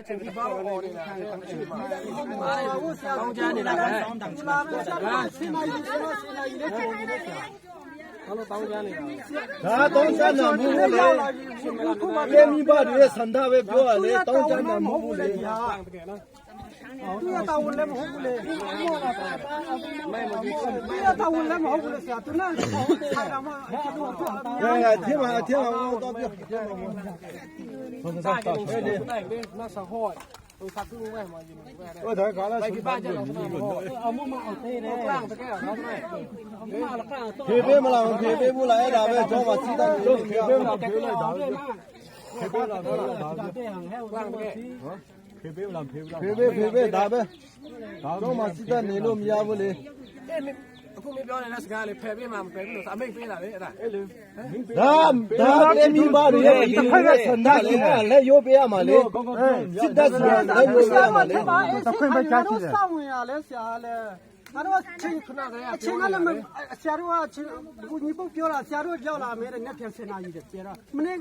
ဒီဘာလို့အော်နေတာတောင်းကြနေတာပဲစင်နိုင်လေးဘာလို့တောင်းကြနေတာဒါတောင်းကြတာမဟုတ်လေလေမိဘတွေဆန္ဒပဲပြောရလေတောင်းကြတာမဟုတ်လေသူရတာဝင်လည်းမဟုတ်ဘူးလေသူရတာဝင်လည်းမဟုတ်ဘူးလေဆရာသူနဲ့ဆိုင်တာမှတော့တော့天嘛我到边天嘛我စားကြလို့ရှိတယ်နိုင်လေနတ်ဆဟောဟိုစားသူဝဲမှာယူနေ我才搞了ไปบ้านจะเอามุมเอาเท่เลยกลางตะแก่เนาะแม่มาละกลางဖြေပေးမလားဖြေပေးဘူးလားအဲ့ဒါပဲကျောင်းမှာစီးတယ်လို့ဖြေပေးလားဖြေလိုက်တာပဲဖြေပေးလားဖြေလိုက်တာပဲတဲ့ဟန်ဟဲกลางตะแก่ဖြေပေးလားဖြေပေးဒါပဲကျောင်းမှာစီးတယ်နေလို့မရဘူးလေအခုမပြောနေတဲ့စကားလေးဖယ်ပေးမှမဖယ်ဘူးလို့အမိတ်ပေးတာလေအဲ့ဒါဒါလေမိဘတွေရဲ့ဒီဖက်ကဆန္ဒလေလက်ရိုးပေးရမှာလေစစ်တပ်ဆိုတာလက်ရိုးပေးရမှာလေတခွင့်ပဲကြားကြည့်တယ်စောင့်ဝင်ရလဲဆရာလဲငါတို့ချင်းခဏတည်းအချင်းကလည်းဆရာတို့ကကိုညီပုတ်ပြောတာဆရာတို့ကြောက်လာမယ်တဲ့ညက်ပြန်စင်နာကြီးတယ်ဆရာမနေ့